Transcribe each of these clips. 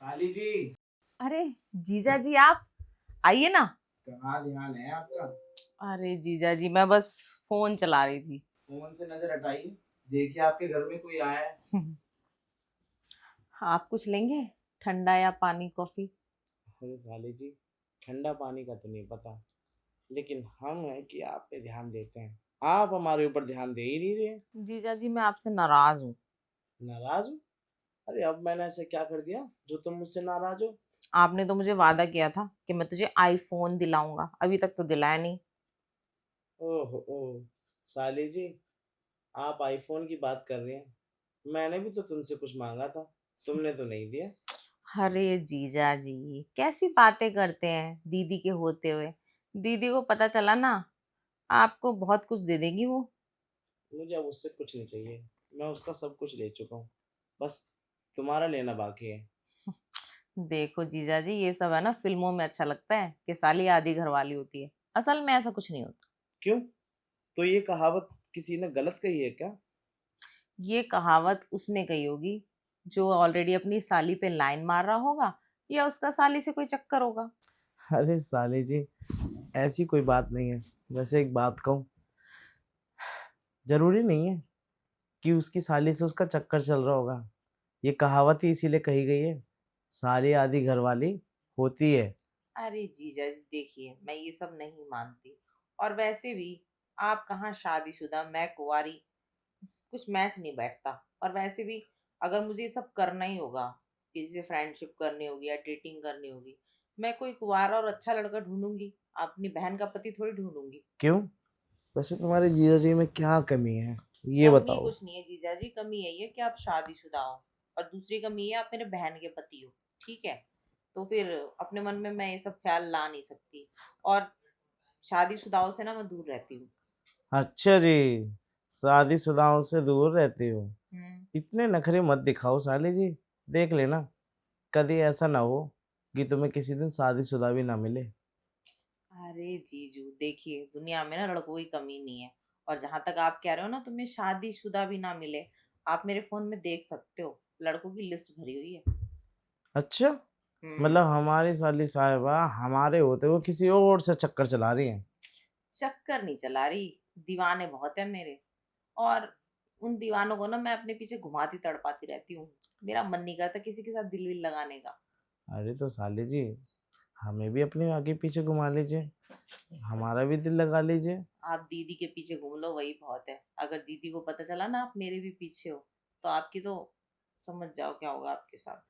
साली जी। अरे जीजा जी आप आइए ना। कहाँ ध्यान है आपका? अरे जीजा जी मैं बस फोन चला रही थी। फोन से नजर हटाइए। देखिए आपके घर में कोई आया है। आप कुछ लेंगे, ठंडा या पानी कॉफी? अरे साली जी, ठंडा पानी का तो नहीं पता, लेकिन हम है कि आप पे ध्यान देते हैं। आप हमारे ऊपर ध्यान दे ही नहीं रहे। जीजा जी मैं आपसे नाराज हूँ। नाराज हो? अरे अब मैंने ऐसे क्या कर दिया जो तुम मुझसे नाराज हो? आपने तो मुझे वादा किया था कि मैं तुझे आईफोन दिलाऊंगा, अभी तक तो दिलाया नहीं। ओह ओह, साली जी, आप आईफोन की बात कर रहे हैं। मैंने भी तो तुमसे कुछ मांगा था, तुमने तो नहीं दिया। अरे जीजा जी कैसी बातें करते हैं दीदी के होते हुए। दीदी को पता चला ना, आपको बहुत कुछ दे देगी वो। मुझे अब उससे कुछ नहीं चाहिए। मैं उसका सब कुछ ले चुका हूँ। बस तुम्हारा लेना बाकी है। देखो जीजा जी ये सब है ना, फिल्मों में अच्छा लगता है कि साली आधी घरवाली होती है, असल में ऐसा कुछ नहीं होता। क्यों? तो ये कहावत किसी ने गलत कही है क्या? ये कहावत उसने कही होगी जो ऑलरेडी अपनी साली पे लाइन मार रहा होगा, या उसका साली से कोई चक्कर होगा। अरे साले जी, ऐसी कोई बात नहीं है। वैसे एक बात कहूँ, जरूरी नहीं है कि उसकी साली से उसका चक्कर चल रहा होगा। ये कहावत ही इसीलिए कही गई है, साली आधी घरवाली होती है। अरे जीजा जी देखिए मैं ये सब नहीं मानती, और वैसे भी आप कहाँ शादीशुदा, मैं कुंवारी, कुछ मैच नहीं बैठता। और वैसे भी अगर मुझे ये सब करना ही होगा, किसी से फ्रेंडशिप करनी होगी या डेटिंग करनी होगी, मैं कोई कुंवारा और अच्छा लड़का ढूंढूंगी, अपनी बहन का पति थोड़ी ढूंढूंगी। क्यों? वैसे तुम्हारे जीजा जी में क्या कमी है, ये कमी बताओ। कुछ नहीं है जीजा जी, कमी यही है कि आप शादीशुदा हो, और दूसरी कमी है आप मेरे बहन के पति हो। ठीक है, तो फिर अपने मन में मैं ये सब ख्याल ला नहीं सकती, और शादीशुदाओं से ना मैं दूर रहती हूँ। अच्छा जी, शादीशुदाओं से दूर रहती हो। हम्म। इतने नखरे मत दिखाओ साले जी। देख लेना, कभी ऐसा ना हो कि तुम्हें किसी दिन शादीशुदा भी ना मिले। अरे जीजू देखिए दुनिया में ना लड़कों की कमी नहीं है, और जहां तक आप कह रहे हो ना तुम्हें शादीशुदा भी ना मिले, आप मेरे फोन में देख सकते हो, लड़कों की लिस्ट भरी हुई है। अच्छा, हम्म। मतलब हमारी साली साहिबा हमारे होते हुए किसी और से चक्कर चला रही हैं? चक्कर नहीं चला रही, दीवाने बहुत है मेरे, और उन दीवानों को ना मैं अपने पीछे घुमाती तड़पाती रहती हूँ। मेरा मन नहीं करता किसी के साथ दिल विल लगाने का। अरे तो साली जी, हमें भी अपने आगे पीछे घुमा लीजिए, हमारा भी दिल लगा लीजिए। आप दीदी के पीछे घूम लो वही बहुत है, अगर दीदी को पता चला ना आप मेरे भी पीछे हो, तो आपकी तो समझ जाओ क्या होगा आपके साथ।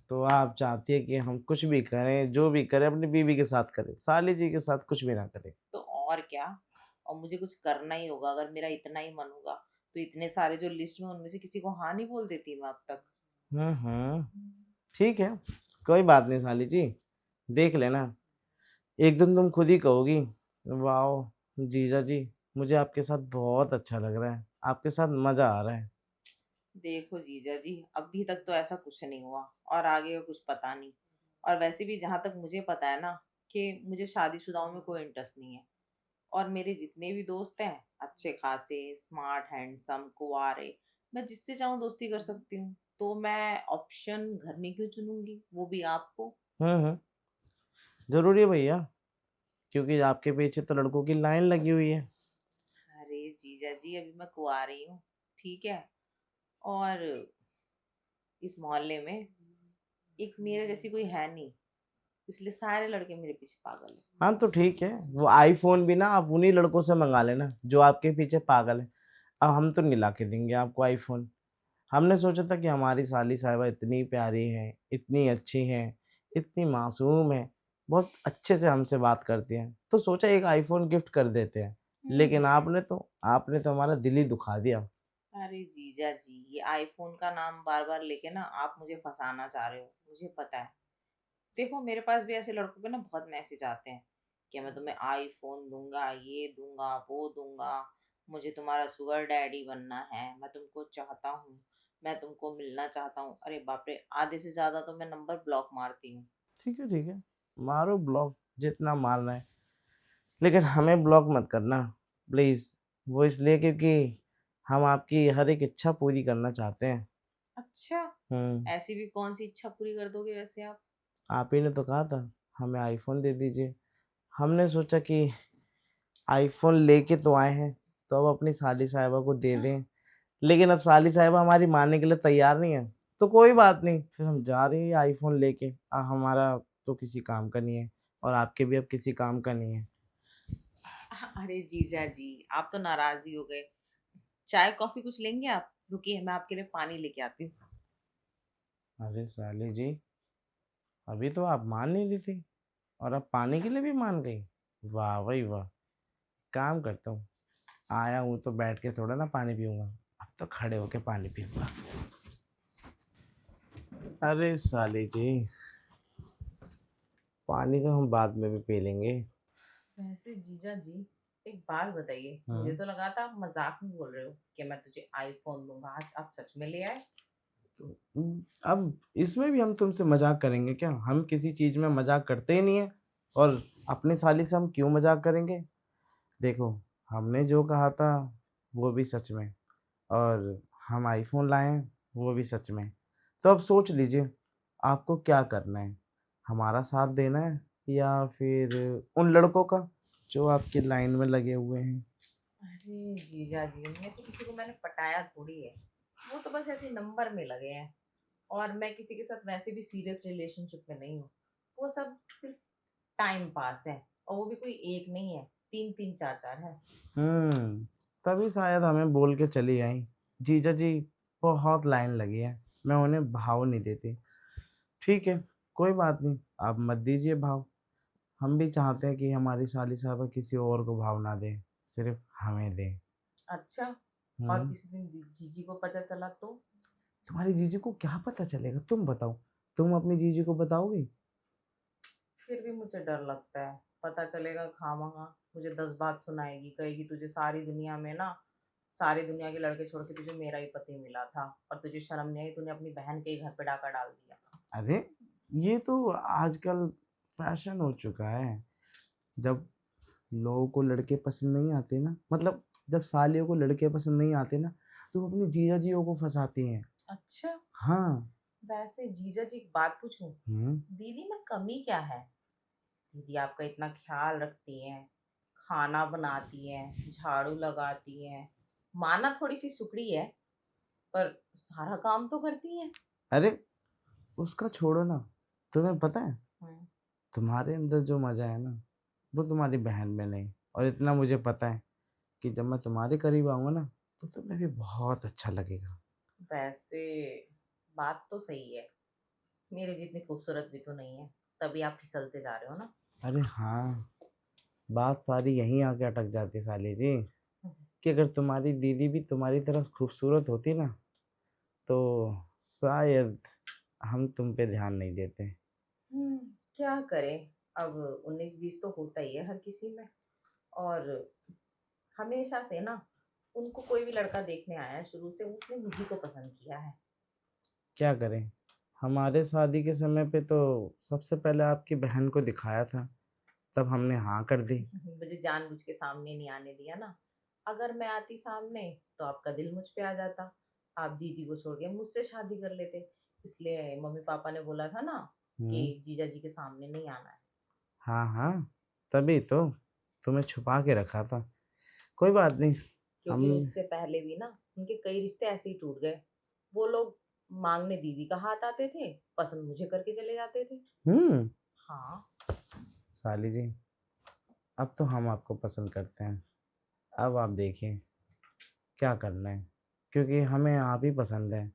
तो आप चाहती है कि हम कुछ भी करें, जो भी करें अपनी बीवी के साथ करें, साली जी के साथ कुछ भी ना करें? तो और क्या, और मुझे कुछ करना ही होगा, अगर मेरा इतना ही मन होगा तो इतने सारे जो लिस्ट में उनमें से किसी को हाँ नहीं बोल देती मैं अब तक। हम्म, ठीक है, कोई बात नहीं साली जी। देख लेना, एक दिन तुम खुद ही कहोगी, वाह जीजा जी, मुझे आपके साथ बहुत अच्छा लग रहा है, आपके साथ मजा आ रहा है। देखो जीजा जी अभी तक तो ऐसा कुछ नहीं हुआ, और आगे का कुछ पता नहीं। और वैसे भी जहां तक मुझे पता है ना, कि मुझे शादीशुदाओं में कोई इंटरेस्ट नहीं है, और मेरे जितने भी दोस्त हैं अच्छे खासे स्मार्ट हैंडसम कुंवारे, मैं जिससे चाहूँ दोस्ती कर सकती हूँ, तो मैं ऑप्शन घर में क्यों चुनूंगी, वो भी आपको। हम्म, जरूरी है भैया, क्योंकि आपके पीछे तो लड़कों की लाइन लगी हुई है। अरे जीजा जी अभी मैं कुंवारी हूँ, ठीक है, और इस मोहल्ले में एक मेरे जैसी कोई है नहीं, इसलिए सारे लड़के मेरे पीछे पागल है। हाँ तो ठीक है, वो आईफोन भी ना आप उन्हीं लड़कों से मंगा लेना जो आपके पीछे पागल है। अब हम तो नहीं ला के देंगे आपको आईफोन। हमने सोचा था कि हमारी साली साहिबा इतनी प्यारी है, इतनी अच्छी है, इतनी मासूम है, बहुत अच्छे से हमसे बात करती हैं, तो सोचा एक आईफोन गिफ्ट कर देते हैं। लेकिन आपने तो हमारा दिल ही दुखा दिया। अरे जीजा जी ये आईफोन का नाम बार बार लेके ना आप मुझे फंसाना चाह रहे हो, मुझे पता है। देखो मेरे पास भी ऐसे लड़कों के ना बहुत मैसेज आते हैं कि मैं तुम्हें आईफोन दूंगा, ये दूंगा, वो दूंगा, मुझे तुम्हारा सुगर डैडी बनना है, मैं तुमको चाहता हूँ, मैं तुमको मिलना चाहता हूँ। अरे बाप रे, आधे से ज्यादा तो मैं नंबर ब्लॉक मारती हूँ। ठीक है ठीक है, मारो ब्लॉक जितना मारना है, लेकिन हमें ब्लॉक मत करना प्लीज़। वो इसलिए क्योंकि हम आपकी हर एक इच्छा पूरी करना चाहते हैं। अच्छा, हम्म। ऐसी भी कौन सी इच्छा पूरी कर दोगे वैसे आप? आप ही ने तो कहा था हमें आईफोन दे दीजिए। हमने सोचा कि आईफोन लेके तो आए हैं, तो अब अपनी साली साहिबा को दे दें। लेकिन अब साली साहिबा हमारी मानने के लिए तैयार नहीं है, तो कोई बात नहीं, फिर हम जा रहे हैं आईफोन लेके। हमारा तो किसी काम का नहीं है, और आपके भी अब किसी काम का नहीं है। अरे जीजा जी, आप तो नाराज ही हो गए। चाय कॉफी कुछ लेंगे आप? रुकिए, मैं आपके लिए पानी लेके आती हूँ। अरे साली जी, अभी तो आप मान नहीं रही थी, और अब पानी के लिए भी मान गई। वाह भाई वाह। काम करता हूँ, आया हूँ तो बैठ के थोड़ा ना पानी पीऊंगा, अब तो खड़े होके पानी पीऊंगा। अरे साली जी, पानी तो हम बाद में भी पी लेंगे। वैसे जीजा जी, एक बात बताइए, मुझे हाँ, तो लगा था आप मजाक में बोल रहे हो कि मैं तुझे आईफोन दूंगा, आज आप सच में ले आए। तो अब इसमें भी हम तुमसे मजाक करेंगे क्या? हम किसी चीज में मजाक करते ही नहीं है, और अपनी साली से हम क्यों मजाक करेंगे? देखो, हमने जो कहा था वो भी सच में, और हम आईफोन लाए हैं वो भी सच में। तो अब सोच लीजिए, आपको क्या करना है? हमारा साथ देना है, या फिर उन लड़कों का जो आपकी लाइन में लगे हुए हैं? अरे जीजा जी, इनमें से किसी को मैंने पटाया थोड़ी है। वो तो बस ऐसे नंबर में लगे हैं। और मैं किसी के साथ वैसे भी सीरियस रिलेशनशिप में नहीं हूँ। वो सब सिर्फ टाइम पास है। और वो भी कोई एक नहीं है, तीन तीन चार चार है। हम्म, तभी शायद हमें बोल के चली आई। जीजा जी बहुत लाइन लगी है, मैं उन्हें भाव नहीं देती। ठीक है, कोई बात नहीं, आप मत दीजिए भाव। हम भी चाहते हैं कि हमारी साली साहबा किसी और को भाव ना दे, सिर्फ हमें दे। अच्छा, और हम्म। किसी दिन जीजी को पता चला तो? तुम्हारी जीजी को क्या पता चलेगा? तुम बताओ, तुम अपनी जीजी को बताओगी? फिर भी मुझे डर लगता है, पता चलेगा खामखा मुझे 10 बात सुनाएगी, कहेगी तुझे सारी दुनिया में ना, सारी दुनिया के लड़के छोड़ के तुझे मेरा ही पति मिला था, और तुझे शर्म नहीं आई, तूने अपनी बहन के ही घर पे डाका डाल दिया। अरे, ये तो आजकल फैशन हो चुका है। जब लोगों को लड़के पसंद नहीं आते ना, मतलब जब सालियों को लड़के पसंद नहीं आते ना, तो वो अपनी जीजा जियों को फंसाती हैं। अच्छा, हाँ। वैसे जीजा जी एक बात पूछूं? हम्म। दीदी में कमी क्या है? दीदी आपका इतना ख्याल रखती हैं, खाना बनाती हैं, झाड़ू लगाती हैं। माना थोड़ी सी सुकड़ी है, पर सारा काम तो करती हैं। अरे, उसका छोड़ो ना। तुम्हें पता है, हम्म। तुम्हारे अंदर जो मजा है ना, वो तुम्हारी बहन में नहीं। और इतना मुझे पता है कि जब मैं तुम्हारे करीब आऊंगा ना, तो तुम्हें भी बहुत अच्छा लगेगा। वैसे बात तो सही है, मेरे जितनी खूबसूरत भी तो नहीं है, तभी आप फिसलते जा रहे हो ना। अरे हाँ, बात सारी यहीं आके अटक जाती है साली जी, कि अगर तुम्हारी दीदी भी तुम्हारी तरह खूबसूरत होती ना, तो शायद हम तुम पे ध्यान नहीं देते। हम्म, क्या करें, अब 19-20 तो होता ही है हर किसी में। और हमेशा से ना, उनको कोई भी लड़का देखने आया है, शुरू से उसने मुझी को पसंद किया है। क्या करें, हमारे शादी के समय पे तो सबसे पहले आपकी बहन को दिखाया था, तब हमने हाँ कर दी। मुझे जानबूझ के सामने नहीं आने दिया ना। अगर मैं आती सामने, तो आपका दिल मुझ पे आ जाता। आप दीदी को छोड़ के मुझसे शादी कर लेते। इसलिए मम्मी पापा ने बोला था ना कि हम्म। जीजा जी के सामने नहीं आना है। हाँ हाँ, तभी तो तुम्हें छुपा के रखा था। कोई बात नहीं। क्योंकि हम। उससे पहले भी ना, उनके कई रिश्ते ऐसे ही टूट गए। वो लोग मांगने दीदी का हाथ आते थे, पसंद मुझे करके चले जाते थे। हम्म। हाँ। साली जी, अब तो हम आपको पसंद करते हैं। अब आप देखिए क्या करना है, क्योंकि हमें आप ही पसंद है।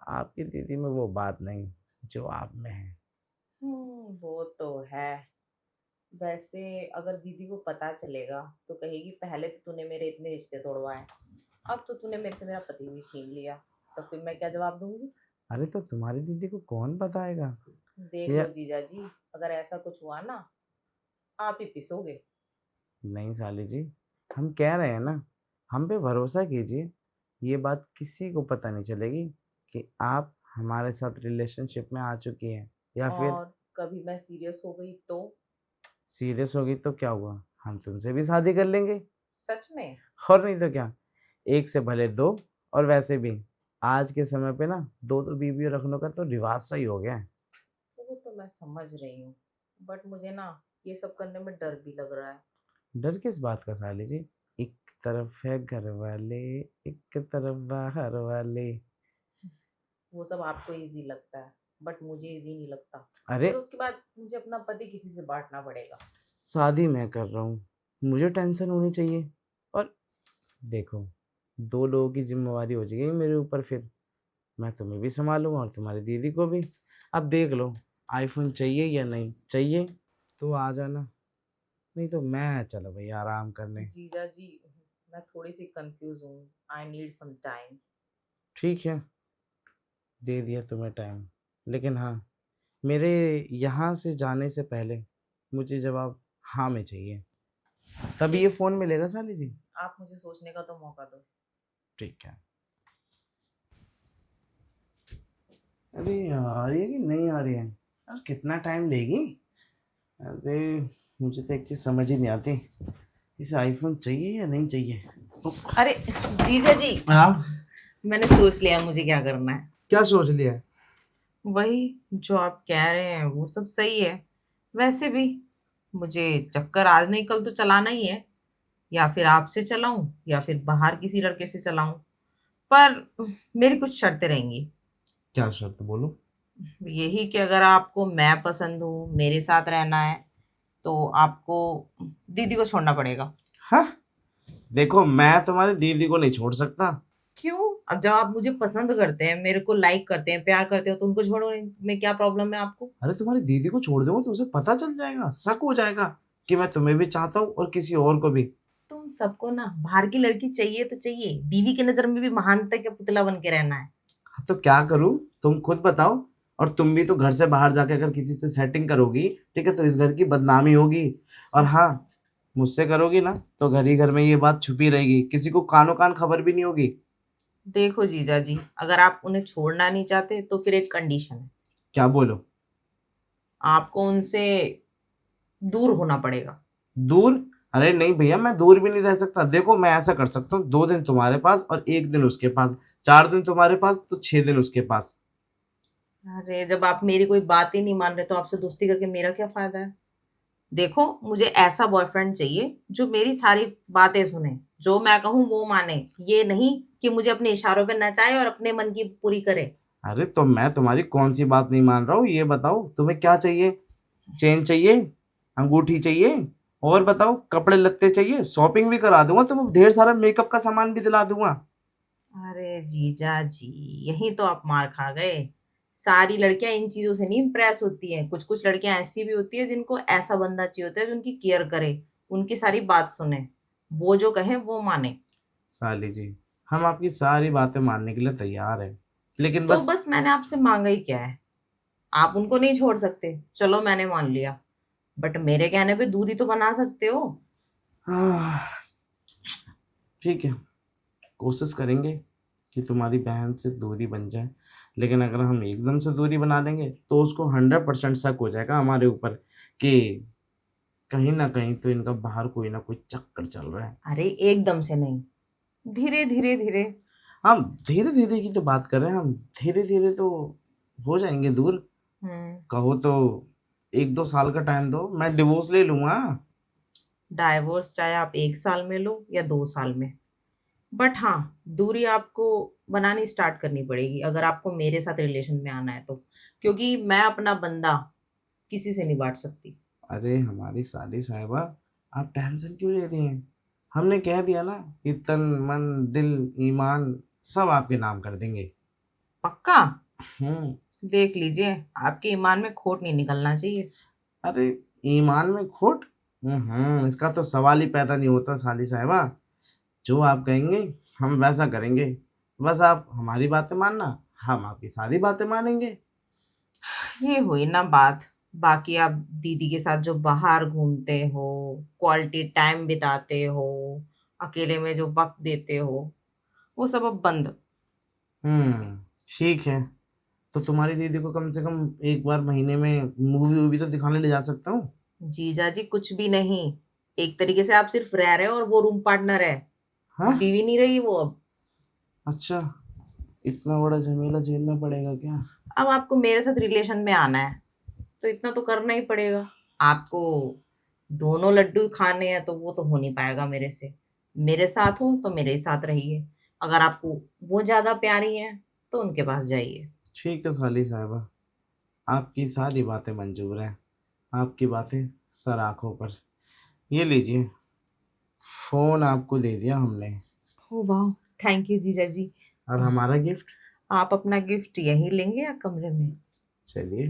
आपकी दीदी में वो बात नहीं जो आप में है। वो तो है। वैसे अगर दीदी को पता चलेगा, तो कहेगी पहले तो तूने मेरे इतने रिश्ते तोड़वाए, अब तो तूने मेरे से मेरा पति भी छीन लिया। तो फिर मैं क्या जवाब दूंगी? अरे, तो तुम्हारी दीदी को कौन बताएगा? देख ये लो जीजा जी, अगर ऐसा कुछ हुआ ना, आप ही पिसोगे। नहीं साली जी, हम कह रहे हैं ना, हम पे भरोसा कीजिए। ये बात किसी को पता नहीं चलेगी कि आप हमारे साथ रिलेशनशिप में आ चुकी हैं, या फिर और कभी मैं सीरियस हो गई तो? सीरियस होगी तो क्या हुआ, हम तुमसे भी शादी कर लेंगे। सच में? और नहीं तो क्या, एक से भले दो। और वैसे भी आज के समय पे ना 2-2 बीवियों रखने का तो रिवाज सा ही हो गया है। वो तो मैं समझ रही हूँ, बट मुझे ना ये सब करने में डर भी लग रहा है। डर किस बात का साली जी? एक तरफ है घर वाले, एक तरफ बाहर वाले। वो सब आपको ईज़ी लगता है, बट मुझे ईज़ी नहीं लगता। अरे! फिर उसके बाद मुझे अपना पति किसी से बाँटना पड़ेगा। शादी मैं कर रहा हूँ, मुझे टेंशन होनी चाहिए। और देखो, 2 लोगों की ज़िम्मेवारी हो जाएगी मेरे ऊपर फिर। मैं तुम्हें भी सँभालूँगा और तुम्हारी दीदी को भी। अब देख लो, आईफ़ोन चाहिए या नहीं? चाहिए तो आ जाना, नहीं तो मैं चलो भई आराम करने। जीजा जी, मैं थोड़ी-सी कन्फ्यूज़ हूँ। I need some time. ठीक है, दे दिया तुम्हें टाइम। लेकिन हाँ, मेरे यहाँ से जाने से पहले मुझे जवाब हाँ में चाहिए, तभी ये ठीक, फ़ोन मिलेगा साली जी। आप मुझे सोचने का तो मौका दो। ठीक है। अरे यार, ये कि नहीं आ रही है? यार कितना टाइम लेगी? अरे मुझे तो एक चीज़ समझ ही नहीं आती, इसे आईफ़ोन चाहिए या नहीं चाहिए? उफ, अरे! जीजा जी, हाँ, मैंने सोच लिया मुझे क्या करना है। क्या सोच लिया है? वही जो आप कह रहे हैं वो सब सही है। वैसे भी मुझे चक्कर आज नहीं कल तो चलाना ही है। या फिर आपसे चलाऊँ या फिर बाहर किसी लड़के से चलाऊँ। पर मेरी कुछ शर्तें रहेंगी। क्या शर्त बोलो? यही कि अगर आपको मैं पसंद हूँ, मेरे साथ रहना है, तो आपको दीदी को छोड़ना पड़ेगा। हाँ? देखो, मैं तुम्हारी दीदी को नहीं छोड़ सकता। क्यों? अब जब आप मुझे पसंद करते हैं, मेरे को लाइक करते हैं, प्यार करते हो, तो उनको छोड़ने में क्या प्रॉब्लम है आपको? अरे तुम्हारी दीदी को छोड़ दूंगा तो उसे पता चल जाएगा, शक हो जाएगा कि मैं तुम्हें भी चाहता हूँ और किसी और को भी। तुम सबको ना बाहर की लड़की चाहिए तो चाहिए, बीवी की नज़र में भी महानता का पुतला बन के रहना है। हाँ, तो क्या करूँ तुम खुद बताओ। और तुम भी तो घर से बाहर जाके अगर किसी से सेटिंग करोगी, ठीक है, तो इस घर की बदनामी होगी। और हाँ, मुझसे करोगी ना तो घर ही घर में ये बात छुपी रहेगी, किसी को कानो कान खबर भी नहीं होगी। देखो जीजा जी, अगर आप उन्हें छोड़ना नहीं चाहते तो फिर एक कंडीशन है। क्या बोलो? आपको उनसे दूर होना पड़ेगा। दूर? अरे नहीं भैया, मैं दूर भी नहीं रह सकता। देखो मैं ऐसा कर सकता हूँ, 2 दिन तुम्हारे पास और 1 दिन उसके पास, 4 दिन तुम्हारे पास तो 6 दिन उसके पास। अरे जब आप मेरी कोई बात ही नहीं मान रहे तो आपसे दोस्ती करके मेरा क्या फ़ायदा है? देखो, मुझे ऐसा बॉयफ्रेंड चाहिए जो मेरी सारी बातें सुने, जो मैं कहूँ वो माने। ये नहीं कि मुझे अपने इशारों पे नचाए और अपने मन की पूरी करे। अरे तो मैं तुम्हारी कौन सी बात नहीं मान रहा हूँ, ये बताओ तुम्हें क्या चाहिए? चेन चाहिए? अंगूठी चाहिए? और बताओ, कपड़े लत्ते चाहिए? शॉपिंग भी करा दूंगा, तुम्हें ढेर सारा मेकअप का सामान भी दिला दूंगा। अरे जीजा जी, यही तो आप मार खा गए। सारी लड़कियां इन चीजों से नहीं इम्प्रेस होती हैं। कुछ कुछ लड़कियां ऐसी भी होती है जिनको ऐसा बंदा चाहिए होता है जो उनकी केयर करे, उनकी सारी बात सुने, वो जो कहे वो माने। साली जी, हम आपकी सारी बातें मानने के लिए तैयार हैं, लेकिन तो बस। बस मैंने आपसे मांगा ही क्या है? आप उनको नहीं छोड़ सकते, चलो मैंने मान लिया, बट मेरे कहने पे दूरी तो बना सकते हो। आह, ठीक है, कोशिश करेंगे कि तुम्हारी बहन से दूरी बन जाए। लेकिन अगर हम एकदम से दूरी बना देंगे तो उसको 100% शक हो जाएगा हमारे ऊपर कि कहीं ना कहीं तो इनका बाहर कोई ना कोई चक्कर चल रहा है। अरे एकदम से नहीं, धीरे धीरे धीरे। हम धीरे धीरे की तो बात कर रहे हैं, हम धीरे धीरे तो हो जाएंगे दूर। हम्म। कहो तो 1-2 साल का टाइम दो, मैं डिवोर्स ले लूंगा। डाइवोर्स चाहे आप 1 साल में लो या 2 साल में, बट हाँ, दूरी आपको बनानी स्टार्ट करनी पड़ेगी अगर आपको मेरे साथ रिलेशन में आना है तो, क्योंकि मैं अपना बंदा किसी से नहीं बांट सकती। अरे हमारी साली साहिबा, आप टेंशन क्यों ले रही हैं? हमने कह दिया ना कि तन मन दिल ईमान सब आपके नाम कर देंगे। पक्का? हम्म। देख लीजिए, आपके ईमान में खोट नहीं निकलना चाहिए। अरे ईमान में खोट? इसका तो सवाल ही पैदा नहीं होता साली साहिबा। जो आप कहेंगे हम वैसा करेंगे, बस आप हमारी बातें मानना, हम आपकी सारी बातें मानेंगे। ये हुई ना बात। बाकी आप दीदी के साथ जो बाहर घूमते हो, क्वालिटी टाइम बिताते हो, अकेले में जो वक्त देते हो, वो सब अब बंद। हम्म। ठीक है, तो तुम्हारी दीदी को कम से कम एक बार महीने में मूवी वूवी तो दिखाने ले जा सकता हूँ। जीजा जी कुछ भी नहीं। एक तरीके से आप सिर्फ रह रहे हो और वो रूम पार्टनर है। हाँ? बीवी नहीं रही वो अब। अच्छा, इतना बड़ा झमेला झेलना पड़ेगा क्या? अब आपको मेरे साथ रिलेशन में आना है तो इतना तो करना ही पड़ेगा। आपको दोनों लड्डू खाने हैं तो वो तो हो नहीं पाएगा मेरे से। मेरे साथ हो तो मेरे ही साथ रहिए, अगर आपको वो ज़्यादा प्यारी हैं तो उनके पास जाइए। ठीक है साली साहिबा, आपकी सारी बातें मंजूर हैं, आपकी बातें सर आँखों पर। ये लीजिए, फ़ोन आपको दे दिया हमने। ओह वाह! थैंक यू जीजा जी। और हमारा गिफ्ट? आप अपना गिफ्ट यहीं लेंगे या कमरे में? चलिए,